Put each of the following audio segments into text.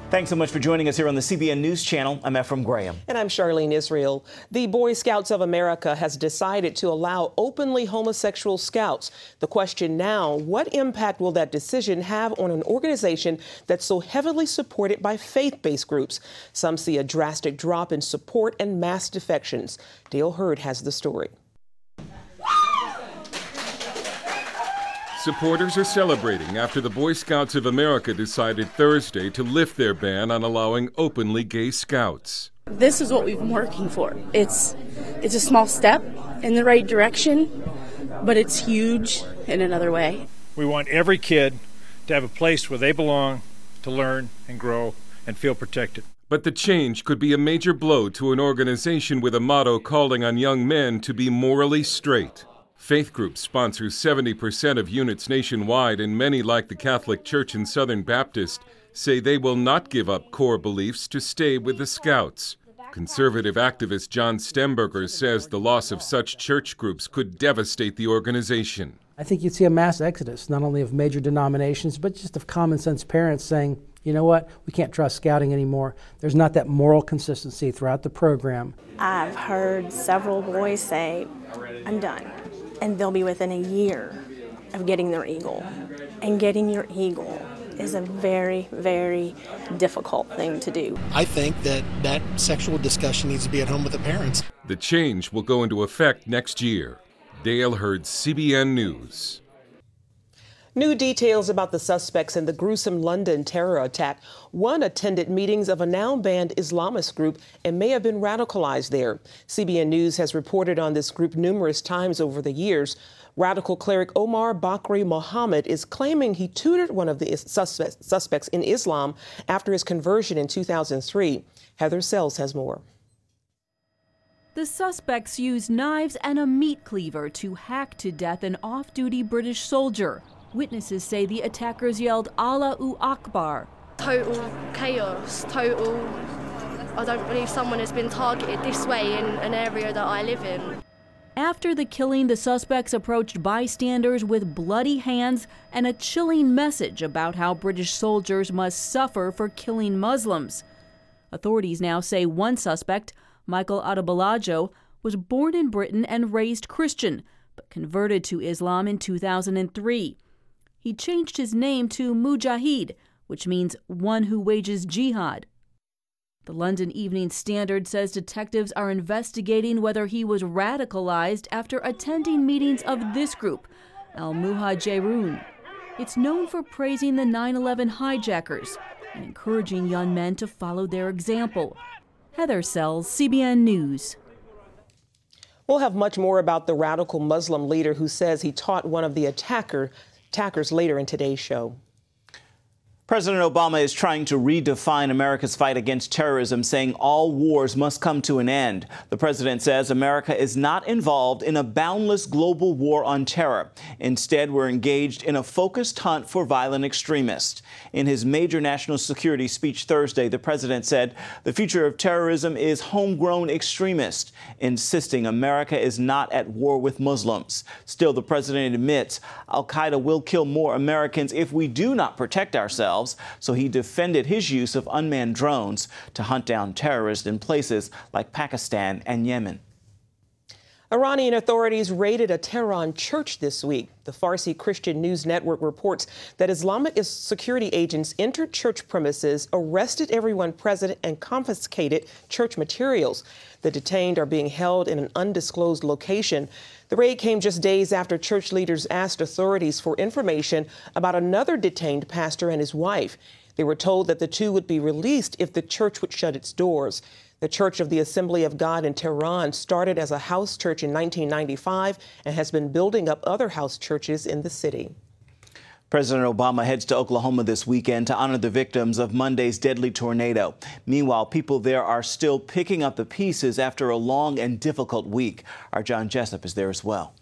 Thanks so much for joining us here on the CBN News Channel. I'm Ephraim Graham. And I'm Charlene Israel. The Boy Scouts of America has decided to allow openly homosexual scouts. The question now, what impact will that decision have on an organization that's so heavily supported by faith-based groups? Some see a drastic drop in support and mass defections. Dale Hurd has the story. Supporters are celebrating after the Boy Scouts of America decided Thursday to lift their ban on allowing openly gay scouts. This is what we've been working for. It's a small step in the right direction, but it's huge in another way. We want every kid to have a place where they belong, to learn and grow and feel protected. But the change could be a major blow to an organization with a motto calling on young men to be morally straight. Faith groups sponsor 70% of units nationwide, and many, like the Catholic Church and Southern Baptist, say they will not give up core beliefs to stay with the Scouts. Conservative activist John Stemberger says the loss of such church groups could devastate the organization. I think you'd see a mass exodus, not only of major denominations, but just of common sense parents saying, you know what, we can't trust scouting anymore. There's not that moral consistency throughout the program. I've heard several boys say, I'm done. And they'll be within a year of getting their eagle. And getting your eagle is a very, very difficult thing to do. I think that sexual discussion needs to be at home with the parents. The change will go into effect next year. Dale Hurd, CBN News. New details about the suspects in the gruesome London terror attack. One attended meetings of a now-banned Islamist group and may have been radicalized there. CBN News has reported on this group numerous times over the years. Radical cleric Omar Bakri Mohammed is claiming he tutored one of the suspects in Islam after his conversion in 2003. Heather Sells has more. The suspects used knives and a meat cleaver to hack to death an off-duty British soldier. Witnesses say the attackers yelled Allahu Akbar. Total chaos, total. I don't believe someone has been targeted this way in an area that I live in. After the killing, the suspects approached bystanders with bloody hands and a chilling message about how British soldiers must suffer for killing Muslims. Authorities now say one suspect, Michael Adebolajo, was born in Britain and raised Christian, but converted to Islam in 2003. He changed his name to Mujahid, which means one who wages jihad. The London Evening Standard says detectives are investigating whether he was radicalized after attending meetings of this group, Al-Muhajirun. It's known for praising the 9/11 hijackers and encouraging young men to follow their example. Heather Sells, CBN News. We'll have much more about the radical Muslim leader who says he taught one of the attackers later in today's show. President Obama is trying to redefine America's fight against terrorism, saying all wars must come to an end. The president says America is not involved in a boundless global war on terror. Instead, we're engaged in a focused hunt for violent extremists. In his major national security speech Thursday, the president said the future of terrorism is homegrown extremists, insisting America is not at war with Muslims. Still, the president admits al-Qaeda will kill more Americans if we do not protect ourselves. So he defended his use of unmanned drones to hunt down terrorists in places like Pakistan and Yemen. Iranian authorities raided a Tehran church this week. The Farsi Christian News Network reports that Islamic security agents entered church premises, arrested everyone present, and confiscated church materials. The detained are being held in an undisclosed location. The raid came just days after church leaders asked authorities for information about another detained pastor and his wife. They were told that the two would be released if the church would shut its doors. The Church of the Assembly of God in Tehran started as a house church in 1995 and has been building up other house churches in the city. President Obama heads to Oklahoma this weekend to honor the victims of Monday's deadly tornado. Meanwhile, people there are still picking up the pieces after a long and difficult week. Our John Jessup is there as well.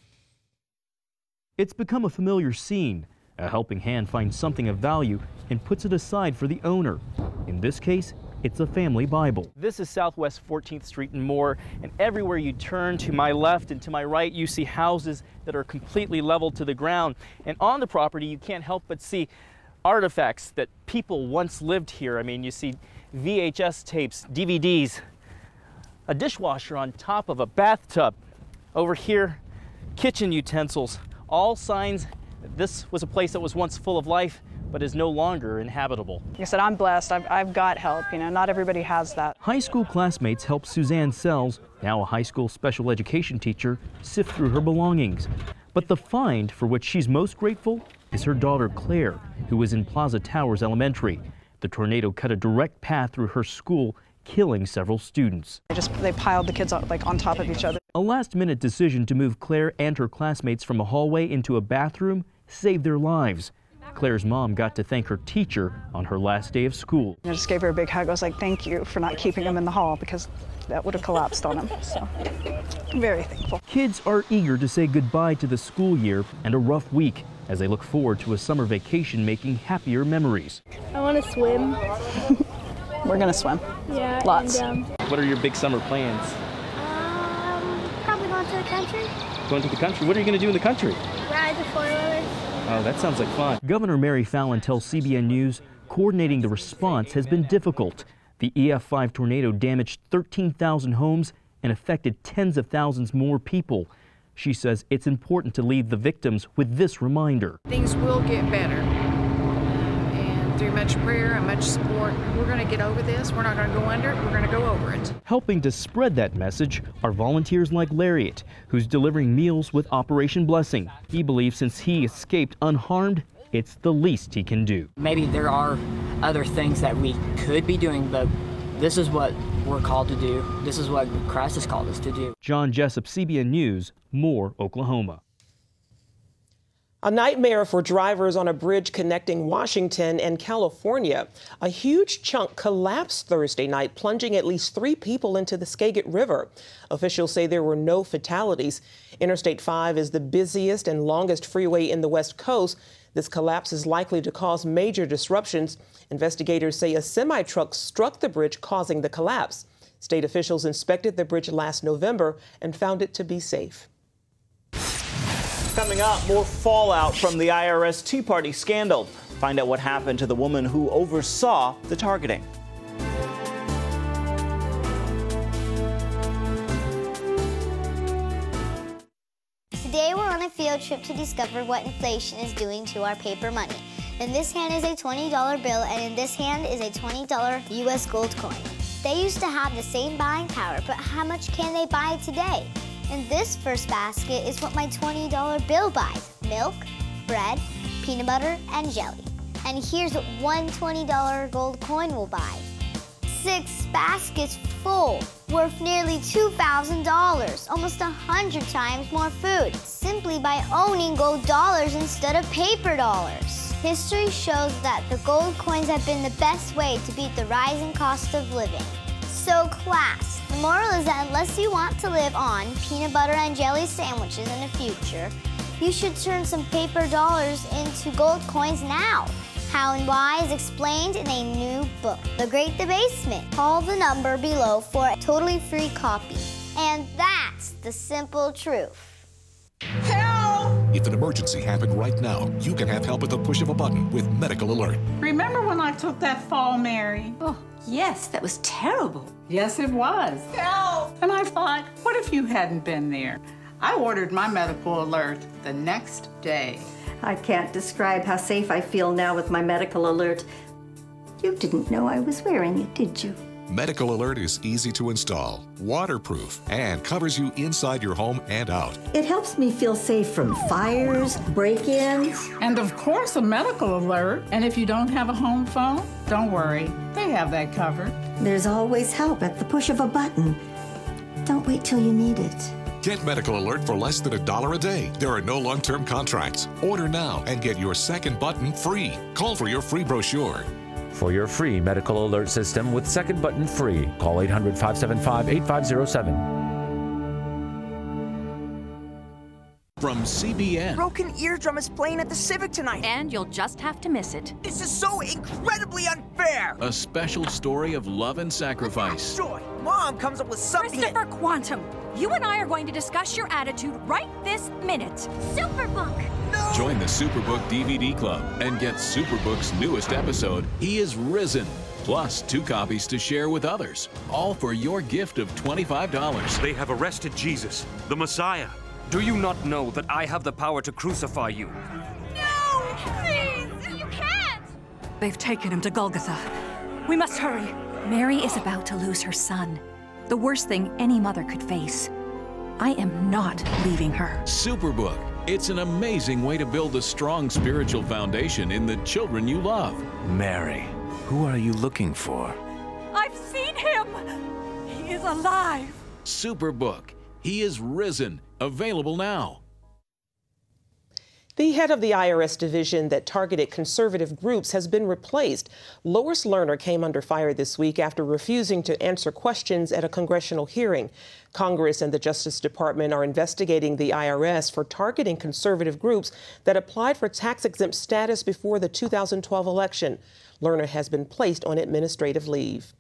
It's become a familiar scene. A helping hand finds something of value and puts it aside for the owner. In this case, it's a family Bible. This is Southwest 14th Street and more, and everywhere you turn to my left and to my right, you see houses that are completely leveled to the ground. And on the property, you can't help but see artifacts that people once lived here. I mean, you see VHS tapes, DVDs, a dishwasher on top of a bathtub. Over here, kitchen utensils, all signs that this was a place that was once full of life, but is no longer inhabitable. Like I said, I'm blessed. I've got help. You know, not everybody has that. High school classmates helped Suzanne Sells, now a high school special education teacher, sift through her belongings. But the find for which she's most grateful is her daughter Claire, who was in Plaza Towers Elementary. The tornado cut a direct path through her school, killing several students. They piled the kids on top of each other. A last-minute decision to move Claire and her classmates from a hallway into a bathroom saved their lives. Claire's mom got to thank her teacher on her last day of school. I just gave her a big hug. I was like, thank you for not keeping him in the hall, because that would have collapsed on him. So I'm very thankful. Kids are eager to say goodbye to the school year and a rough week as they look forward to a summer vacation making happier memories. I want to swim. We're going to swim. Yeah. Lots. And, What are your big summer plans? probably going to the country. Going to the country? What are you going to do in the country? Ride the four-wheelers. Oh, that sounds like fun. Governor Mary Fallin tells CBN News coordinating the response has been difficult. The EF5 tornado damaged 13,000 homes and affected tens of thousands more people. She says it's important to leave the victims with this reminder. Things will get better. And through much prayer and much support, we're going to get over this. We're not going to go under it. We're going to go over it. Helping to spread that message are volunteers like Lariat, who's delivering meals with Operation Blessing. He believes since he escaped unharmed, it's the least he can do. Maybe there are other things that we could be doing, but this is what we're called to do. This is what Christ has called us to do. John Jessup, CBN News, Moore, Oklahoma. A nightmare for drivers on a bridge connecting Washington and California. A huge chunk collapsed Thursday night, plunging at least 3 people into the Skagit River. Officials say there were no fatalities. Interstate 5 is the busiest and longest freeway in the West Coast. This collapse is likely to cause major disruptions. Investigators say a semi-truck struck the bridge, causing the collapse. State officials inspected the bridge last November and found it to be safe. Coming up, more fallout from the IRS Tea Party scandal. Find out what happened to the woman who oversaw the targeting. Today we're on a field trip to discover what inflation is doing to our paper money. In this hand is a $20 bill, and in this hand is a $20 U.S. gold coin. They used to have the same buying power, but how much can they buy today? In this first basket is what my $20 bill buys: milk, bread, peanut butter, and jelly. And here's what one $20 gold coin will buy: 6 baskets full, worth nearly $2,000, almost 100 times more food, simply by owning gold dollars instead of paper dollars. History shows that the gold coins have been the best way to beat the rising cost of living. So class, the moral is that unless you want to live on peanut butter and jelly sandwiches in the future, you should turn some paper dollars into gold coins now. How and why is explained in a new book, The Great Debasement. Call the number below for a totally free copy. And that's the simple truth. If an emergency happened right now, you can have help at the push of a button with Medical Alert. Remember when I took that fall, Mary? Oh, yes, that was terrible. Yes, it was. Help! And I thought, what if you hadn't been there? I ordered my Medical Alert the next day. I can't describe how safe I feel now with my Medical Alert. You didn't know I was wearing it, did you? Medical Alert is easy to install, waterproof, and covers you inside your home and out. It helps me feel safe from fires, break-ins. And of course, a Medical Alert. And if you don't have a home phone, don't worry. They have that covered. There's always help at the push of a button. Don't wait till you need it. Get Medical Alert for less than $1 a day. There are no long-term contracts. Order now and get your second button free. Call for your free brochure. For your free Medical Alert system with second button free, call 800-575-8507. From CBN. Broken Eardrum is playing at the Civic tonight. And you'll just have to miss it. This is so incredibly unfair. A special story of love and sacrifice. Joy, Mom comes up with something. Christopher Quantum, you and I are going to discuss your attitude right this minute. Superbook. No. Join the Superbook DVD Club and get Superbook's newest episode, He is Risen. Plus 2 copies to share with others. All for your gift of $25. They have arrested Jesus, the Messiah. Do you not know that I have the power to crucify you? No! Please! You can't! They've taken him to Golgotha. We must hurry. Mary is about to lose her son. The worst thing any mother could face. I am not leaving her. Superbook. It's an amazing way to build a strong spiritual foundation in the children you love. Mary, who are you looking for? I've seen him! He is alive! Superbook. He is Risen. Available now. The head of the IRS division that targeted conservative groups has been replaced. Lois Lerner came under fire this week after refusing to answer questions at a congressional hearing. Congress and the Justice Department are investigating the IRS for targeting conservative groups that applied for tax-exempt status before the 2012 election. Lerner has been placed on administrative leave.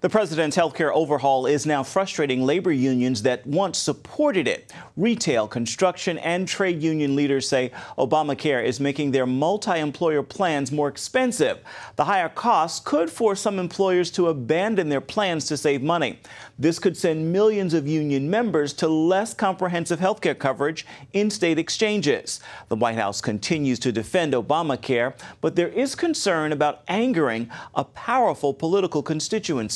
The president's healthcare overhaul is now frustrating labor unions that once supported it. Retail, construction, and trade union leaders say Obamacare is making their multi-employer plans more expensive. The higher costs could force some employers to abandon their plans to save money. This could send millions of union members to less comprehensive healthcare coverage in state exchanges. The White House continues to defend Obamacare, but there is concern about angering a powerful political constituency.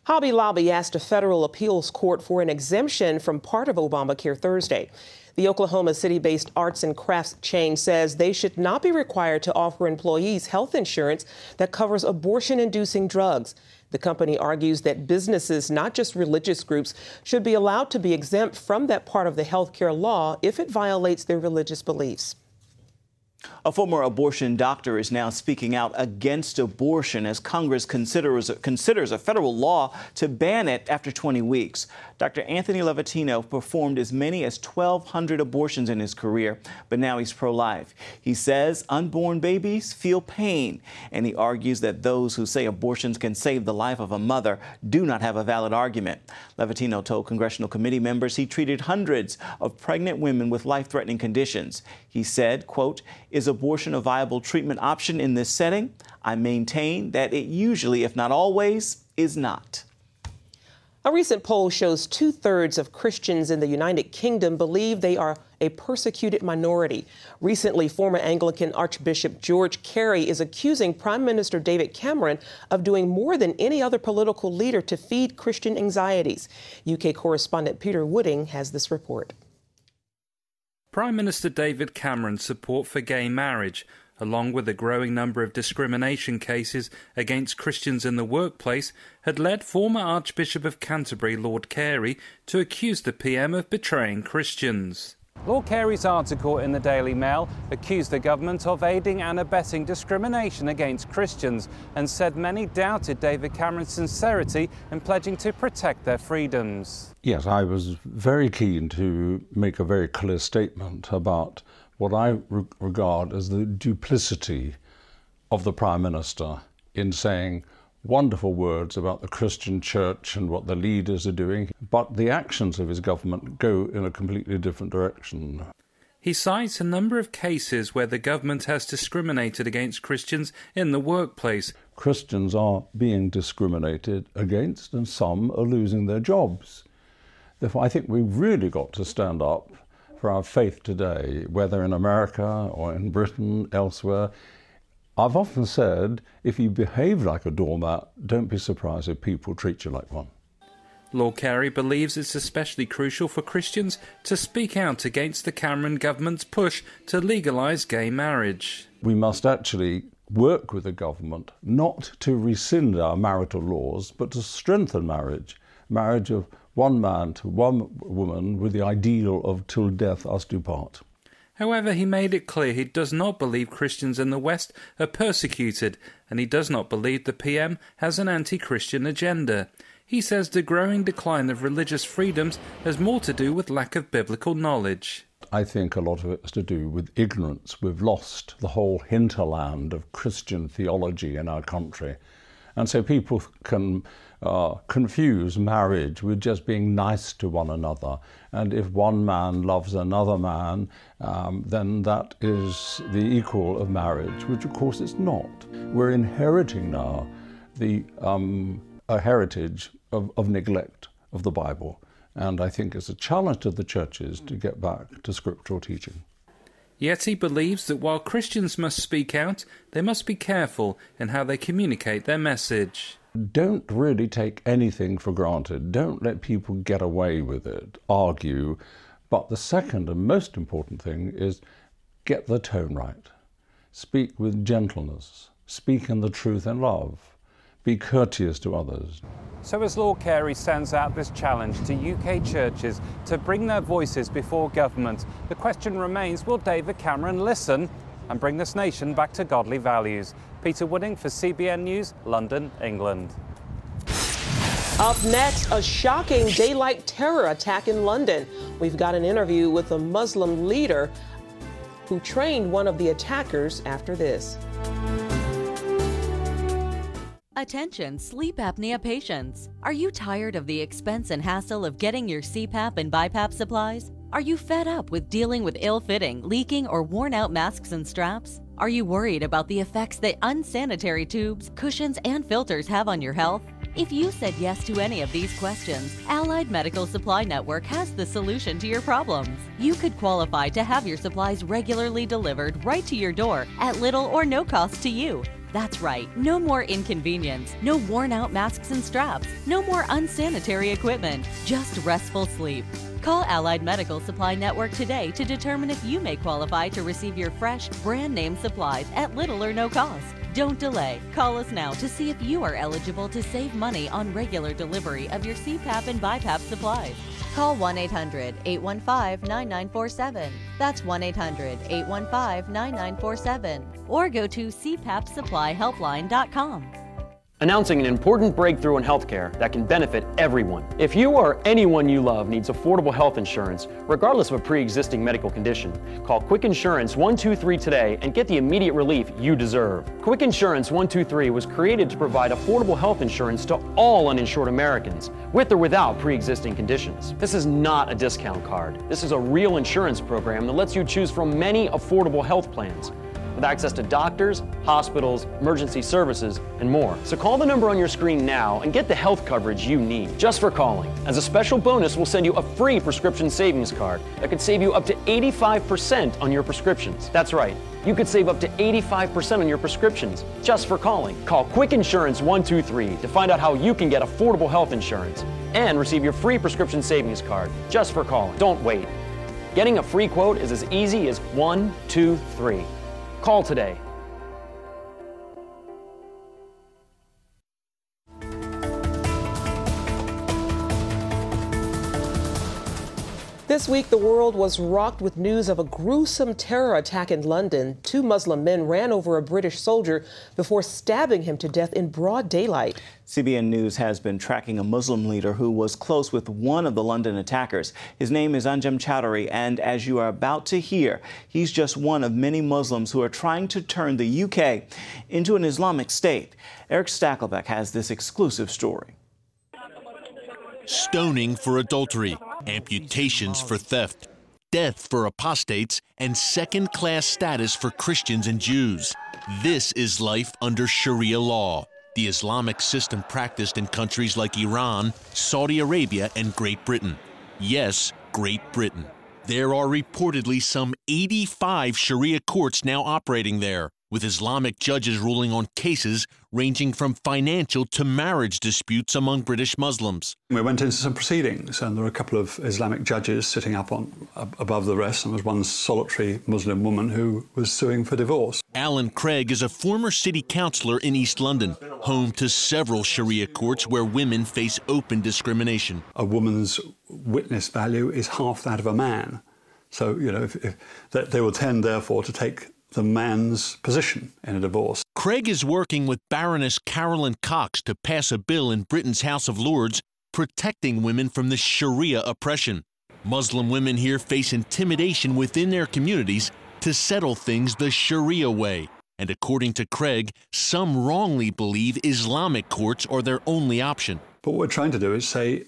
Hobby Lobby asked a federal appeals court for an exemption from part of Obamacare Thursday. The Oklahoma City-based arts and crafts chain says they should not be required to offer employees health insurance that covers abortion-inducing drugs. The company argues that businesses, not just religious groups, should be allowed to be exempt from that part of the health care law if it violates their religious beliefs. A former abortion doctor is now speaking out against abortion as Congress considers a federal law to ban it after 20 weeks. Dr. Anthony Levatino performed as many as 1,200 abortions in his career, but now he's pro-life. He says unborn babies feel pain, and he argues that those who say abortions can save the life of a mother do not have a valid argument. Levatino told congressional committee members he treated hundreds of pregnant women with life-threatening conditions. He said, quote, "Is abortion a viable treatment option in this setting? I maintain that it usually, if not always, is not." A recent poll shows 2/3 of Christians in the United Kingdom believe they are a persecuted minority. Recently, former Anglican Archbishop George Carey is accusing Prime Minister David Cameron of doing more than any other political leader to feed Christian anxieties. UK correspondent Peter Wooding has this report. Prime Minister David Cameron's support for gay marriage, along with a growing number of discrimination cases against Christians in the workplace, had led former Archbishop of Canterbury Lord Carey to accuse the PM of betraying Christians. Lord Carey's article in the Daily Mail accused the government of aiding and abetting discrimination against Christians and said many doubted David Cameron's sincerity in pledging to protect their freedoms. Yes, I was very keen to make a very clear statement about what I regard as the duplicity of the Prime Minister in saying wonderful words about the Christian church and what the leaders are doing, but the actions of his government go in a completely different direction. He cites a number of cases where the government has discriminated against Christians in the workplace. Christians are being discriminated against and some are losing their jobs. Therefore, I think we've really got to stand up for our faith today, whether in America or in Britain, elsewhere. I've often said, if you behave like a doormat, don't be surprised if people treat you like one. Lord Carey believes it's especially crucial for Christians to speak out against the Cameron government's push to legalise gay marriage. We must actually work with the government not to rescind our marital laws, but to strengthen marriage. Marriage of one man to one woman with the ideal of till death us do part. However, he made it clear he does not believe Christians in the West are persecuted, and he does not believe the PM has an anti-Christian agenda. He says the growing decline of religious freedoms has more to do with lack of biblical knowledge. I think a lot of it has to do with ignorance. We've lost the whole hinterland of Christian theology in our country. And so people can confuse marriage with just being nice to one another. And if one man loves another man, then that is the equal of marriage, which of course it's not. We're inheriting now a heritage of neglect of the Bible. And I think it's a challenge to the churches to get back to scriptural teaching. Yet he believes that while Christians must speak out, they must be careful in how they communicate their message. Don't really take anything for granted. Don't let people get away with it, argue. But the second and most important thing is get the tone right. Speak with gentleness. Speak in the truth and love. Be courteous to others. So as Lord Carey sends out this challenge to UK churches to bring their voices before government, the question remains, will David Cameron listen and bring this nation back to godly values? Peter Wooding for CBN News, London, England. Up next, a shocking daylight terror attack in London. We've got an interview with a Muslim leader who trained one of the attackers after this. Attention sleep apnea patients. Are you tired of the expense and hassle of getting your CPAP and BiPAP supplies? Are you fed up with dealing with ill-fitting, leaking, or worn-out masks and straps? Are you worried about the effects that unsanitary tubes, cushions, and filters have on your health? If you said yes to any of these questions, Allied Medical Supply Network has the solution to your problems. You could qualify to have your supplies regularly delivered right to your door at little or no cost to you. That's right, no more inconvenience, no worn-out masks and straps, no more unsanitary equipment, just restful sleep. Call Allied Medical Supply Network today to determine if you may qualify to receive your fresh, brand-name supplies at little or no cost. Don't delay. Call us now to see if you are eligible to save money on regular delivery of your CPAP and BiPAP supplies. Call 1-800-815-9947. That's 1-800-815-9947. Or go to cpapsupplyhelpline.com. Announcing an important breakthrough in healthcare that can benefit everyone. If you or anyone you love needs affordable health insurance, regardless of a pre-existing medical condition, call Quick Insurance 123 today and get the immediate relief you deserve. Quick Insurance 123 was created to provide affordable health insurance to all uninsured Americans, with or without pre-existing conditions. This is not a discount card. This is a real insurance program that lets you choose from many affordable health plans, with access to doctors, hospitals, emergency services, and more. So call the number on your screen now and get the health coverage you need just for calling. As a special bonus, we'll send you a free prescription savings card that could save you up to 85% on your prescriptions. That's right, you could save up to 85% on your prescriptions just for calling. Call Quick Insurance 123 to find out how you can get affordable health insurance and receive your free prescription savings card just for calling. Don't wait. Getting a free quote is as easy as 1, 2, 3. Call today. This week, the world was rocked with news of a gruesome terror attack in London. 2 Muslim men ran over a British soldier before stabbing him to death in broad daylight. CBN News has been tracking a Muslim leader who was close with one of the London attackers. His name is Anjem Chowdhury, and as you are about to hear, he's just one of many Muslims who are trying to turn the UK into an Islamic state. Eric Stakelbeck has this exclusive story. Stoning for adultery, amputations for theft, death for apostates, and second-class status for Christians and Jews. This is life under Sharia law, the Islamic system practiced in countries like Iran, Saudi Arabia, and Great Britain. Yes, Great Britain. There are reportedly some 85 Sharia courts now operating there, with Islamic judges ruling on cases ranging from financial to marriage disputes among British Muslims. We went into some proceedings, and there were a couple of Islamic judges sitting up above the rest, and there was one solitary Muslim woman who was suing for divorce. Alan Craig is a former city councillor in East London, home to several Sharia courts where women face open discrimination. A woman's witness value is half that of a man. So, you know, if they will tend, therefore, to take the man's position in a divorce. Craig is working with Baroness Carolyn Cox to pass a bill in Britain's House of Lords protecting women from the Sharia oppression. Muslim women here face intimidation within their communities to settle things the Sharia way. And according to Craig, some wrongly believe Islamic courts are their only option. But what we're trying to do is say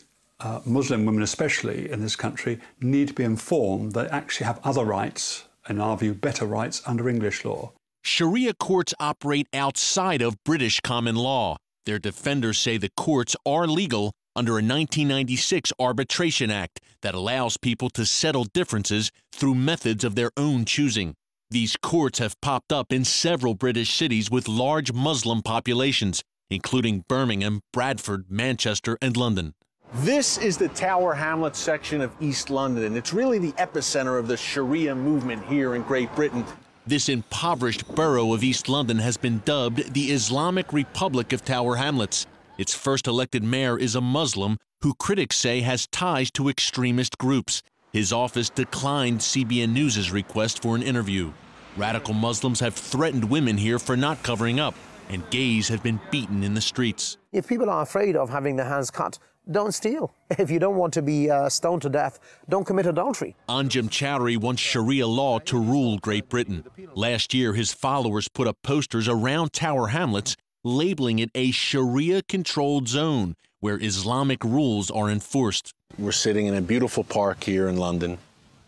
Muslim women, especially in this country, need to be informed they actually have other rights, in our view, better rights under English law. Sharia courts operate outside of British common law. Their defenders say the courts are legal under a 1996 Arbitration Act that allows people to settle differences through methods of their own choosing. These courts have popped up in several British cities with large Muslim populations, including Birmingham, Bradford, Manchester, and London. This is the Tower Hamlets section of East London, and it's really the epicenter of the Sharia movement here in Great Britain. This impoverished borough of East London has been dubbed the Islamic Republic of Tower Hamlets. Its first elected mayor is a Muslim who critics say has ties to extremist groups. His office declined CBN News' request for an interview. Radical Muslims have threatened women here for not covering up, and gays have been beaten in the streets. If people are afraid of having their hands cut, don't steal. If you don't want to be stoned to death, don't commit adultery. Anjem Chowdhury wants Sharia law to rule Great Britain. Last year, his followers put up posters around Tower Hamlets labeling it a Sharia-controlled zone where Islamic rules are enforced. We're sitting in a beautiful park here in London.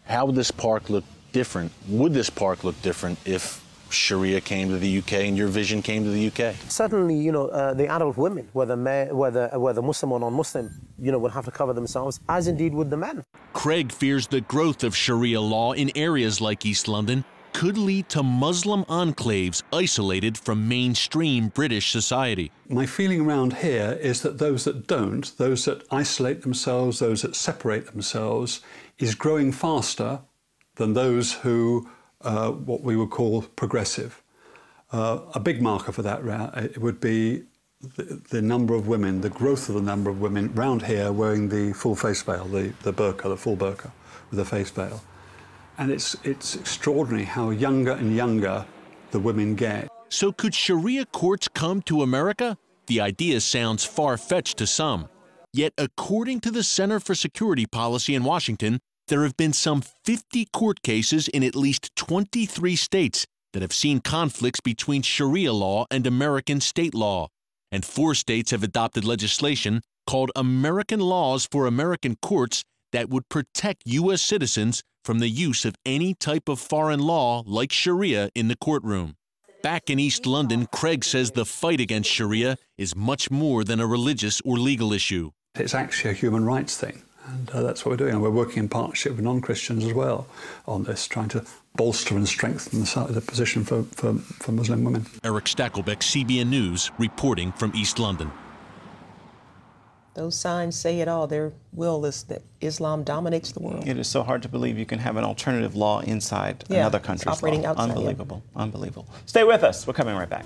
How would this park look different? Would this park look different if Sharia came to the UK and your vision came to the UK? Certainly, the adult women, whether Muslim or non-Muslim, would have to cover themselves, as indeed would the men. Craig fears the growth of Sharia law in areas like East London could lead to Muslim enclaves isolated from mainstream British society. My feeling around here is that those that don't, those that isolate themselves, those that separate themselves, is growing faster than those who what we would call progressive. A big marker for that it would be the number of women, the growth of the number of women round here wearing the full face veil, the burqa, the full burqa with the face veil. And it's extraordinary how younger and younger the women get. So could Sharia courts come to America? The idea sounds far-fetched to some. Yet according to the Center for Security Policy in Washington, there have been some 50 court cases in at least 23 states that have seen conflicts between Sharia law and American state law. And 4 states have adopted legislation called American Laws for American Courts that would protect U.S. citizens from the use of any type of foreign law like Sharia in the courtroom. Back in East London, Craig says the fight against Sharia is much more than a religious or legal issue. It's actually a human rights thing. And that's what we're doing. And we're working in partnership with non-Christians as well on this, trying to bolster and strengthen the position for Muslim women. Eric Stackelbeck, CBN News, reporting from East London. Those signs say it all. Their will is that Islam dominates the world. It is so hard to believe you can have an alternative law inside another country's operating law. Outside, Unbelievable. Unbelievable. Stay with us. We're coming right back.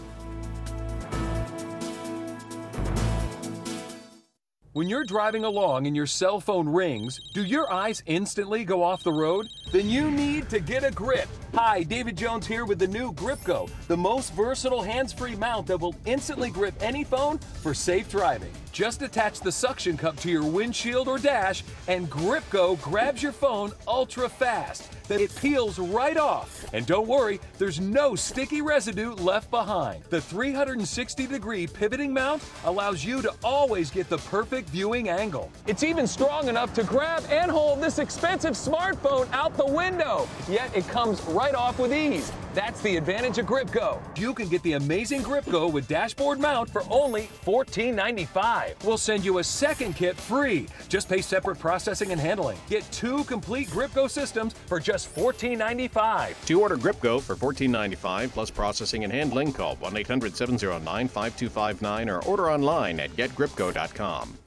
When you're driving along and your cell phone rings, do your eyes instantly go off the road? Then you need to get a grip. Hi, David Jones here with the new GripGo, the most versatile hands-free mount that will instantly grip any phone for safe driving. Just attach the suction cup to your windshield or dash, and GripGo grabs your phone ultra fast. Then it peels right off. And don't worry, there's no sticky residue left behind. The 360-degree pivoting mount allows you to always get the perfect viewing angle. It's even strong enough to grab and hold this expensive smartphone out the window. Yet it comes right off with ease. That's the advantage of GripGo. You can get the amazing GripGo with dashboard mount for only $14.95. We'll send you a second kit free. Just pay separate processing and handling. Get 2 complete GripGo systems for just $14.95. To order GripGo for $14.95 plus processing and handling, call 1-800-709-5259 or order online at getgripgo.com.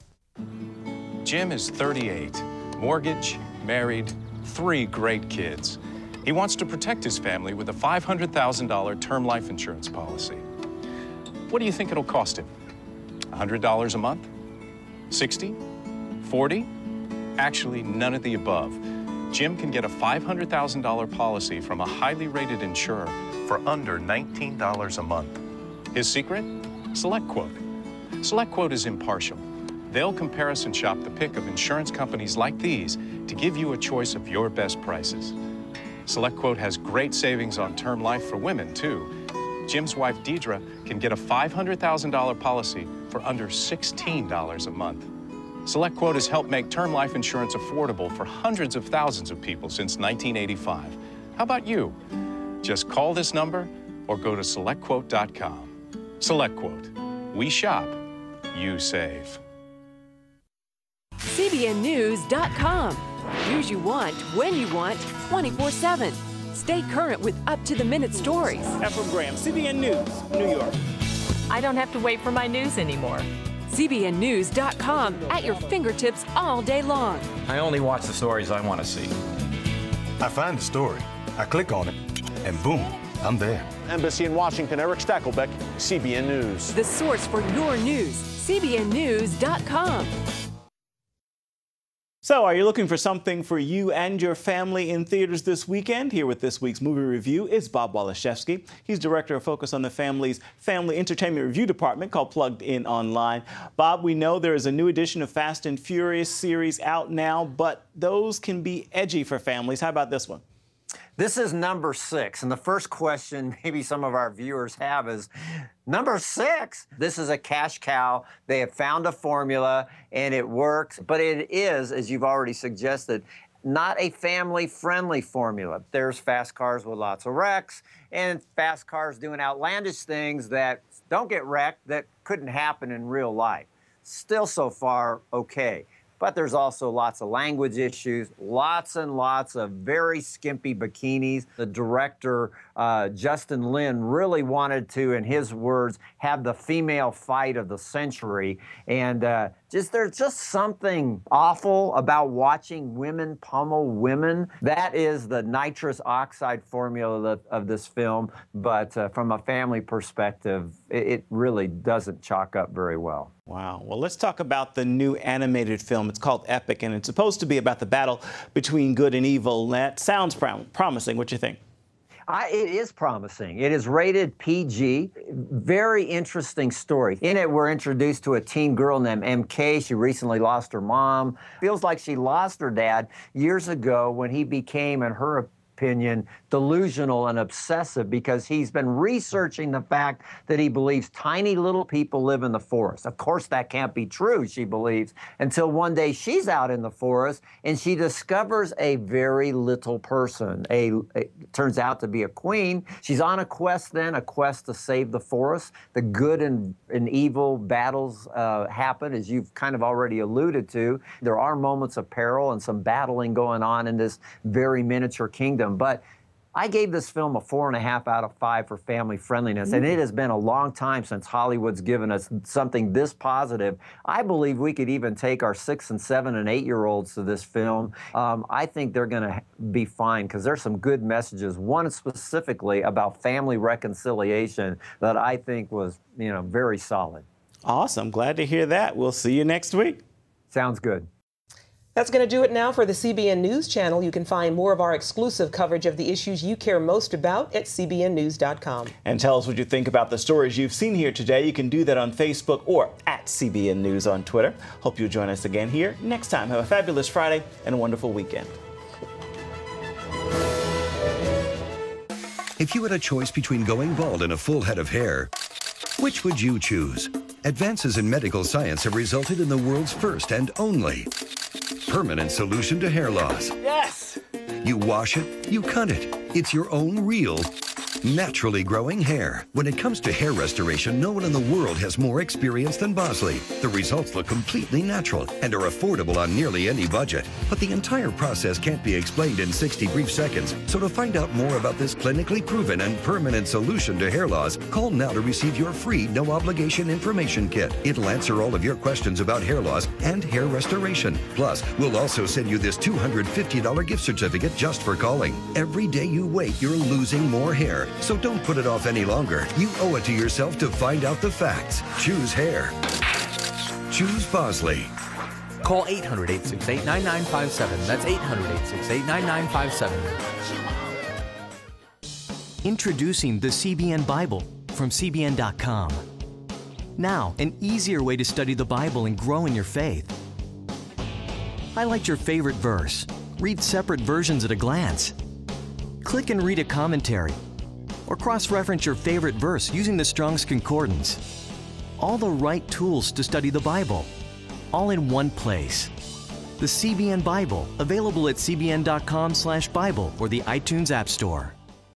Jim is 38, mortgage, married, 3 great kids. He wants to protect his family with a $500,000 term life insurance policy. What do you think it'll cost him? $100 a month? $60? $40? Actually, none of the above. Jim can get a $500,000 policy from a highly rated insurer for under $19 a month. His secret? SelectQuote. SelectQuote is impartial. They'll comparison shop the pick of insurance companies like these to give you a choice of your best prices. SelectQuote has great savings on term life for women, too. Jim's wife, Deidre, can get a $500,000 policy for under $16 a month. SelectQuote has helped make term life insurance affordable for hundreds of thousands of people since 1985. How about you? Just call this number or go to SelectQuote.com. SelectQuote. We shop, you save. CBNNews.com. News you want, when you want, 24/7. Stay current with up-to-the-minute stories. Ephraim Graham, CBN News, New York. I don't have to wait for my news anymore. CBNNews.com at your fingertips all day long. I only watch the stories I want to see. I find the story, I click on it, and boom, I'm there. Embassy in Washington, Eric Stackelbeck, CBN News. The source for your news, CBNNews.com. So, are you looking for something for you and your family in theaters this weekend? Here with this week's movie review is Bob Waliszewski. He's director of Focus on the Family's Family Entertainment Review Department called Plugged In Online. Bob, we know there is a new edition of Fast and Furious series out now, but those can be edgy for families. How about this one? This is number 6, and the first question maybe some of our viewers have is, number 6? This is a cash cow. They have found a formula, and it works, but it is, as you've already suggested, not a family-friendly formula. There's fast cars with lots of wrecks, and fast cars doing outlandish things that don't get wrecked that couldn't happen in real life. Still so far, okay. But there's also lots of language issues, lots and lots of very skimpy bikinis. The director, Justin Lin, really wanted to, in his words, have the female fight of the century. And there's just something awful about watching women pummel women. That is the nitrous oxide formula of this film. But from a family perspective, it really doesn't chalk up very well. Wow. Well, let's talk about the new animated film. It's called Epic, and it's supposed to be about the battle between good and evil. That sounds promising. What do you think? It is promising. It is rated PG. Very interesting story. In it, we're introduced to a teen girl named MK. She recently lost her mom. Feels like she lost her dad years ago when he became, in her opinion, delusional and obsessive because he's been researching the fact that he believes tiny little people live in the forest. Of course, that can't be true, she believes, until one day she's out in the forest and she discovers a very little person. It turns out to be a queen. She's on a quest then, a quest to save the forest. The good and evil battles happen, as you've kind of already alluded to. There are moments of peril and some battling going on in this very miniature kingdom. But I gave this film a 4.5 out of 5 for family friendliness, and it has been a long time since Hollywood's given us something this positive. I believe we could even take our 6 and 7 and 8-year-olds to this film. I think they're going to be fine because there's some good messages. One specifically about family reconciliation that I think was, very solid. Awesome. Glad to hear that. We'll see you next week. Sounds good. That's going to do it now for the CBN News Channel. You can find more of our exclusive coverage of the issues you care most about at CBNNews.com. And tell us what you think about the stories you've seen here today. You can do that on Facebook or at CBN News on Twitter. Hope you'll join us again here next time. Have a fabulous Friday and a wonderful weekend. If you had a choice between going bald and a full head of hair, which would you choose? Advances in medical science have resulted in the world's first and only permanent solution to hair loss. Yes! You wash it, you cut it. It's your own real, naturally growing hair. When it comes to hair restoration, no one in the world has more experience than Bosley. The results look completely natural and are affordable on nearly any budget. But the entire process can't be explained in 60 brief seconds. So to find out more about this clinically proven and permanent solution to hair loss, call now to receive your free no-obligation information kit. It'll answer all of your questions about hair loss and hair restoration. Plus, we'll also send you this $250 gift certificate just for calling. Every day you wait, you're losing more hair. So don't put it off any longer. You owe it to yourself to find out the facts. Choose hair. Choose Bosley. Call 800-868-9957. That's 800-868-9957. Introducing the CBN Bible from CBN.com. Now, an easier way to study the Bible and grow in your faith. Highlight your favorite verse. Read separate versions at a glance. Click and read a commentary. Or cross-reference your favorite verse using the Strong's Concordance. All the right tools to study the Bible, all in one place. The CBN Bible, available at cbn.com/Bible or the iTunes App Store.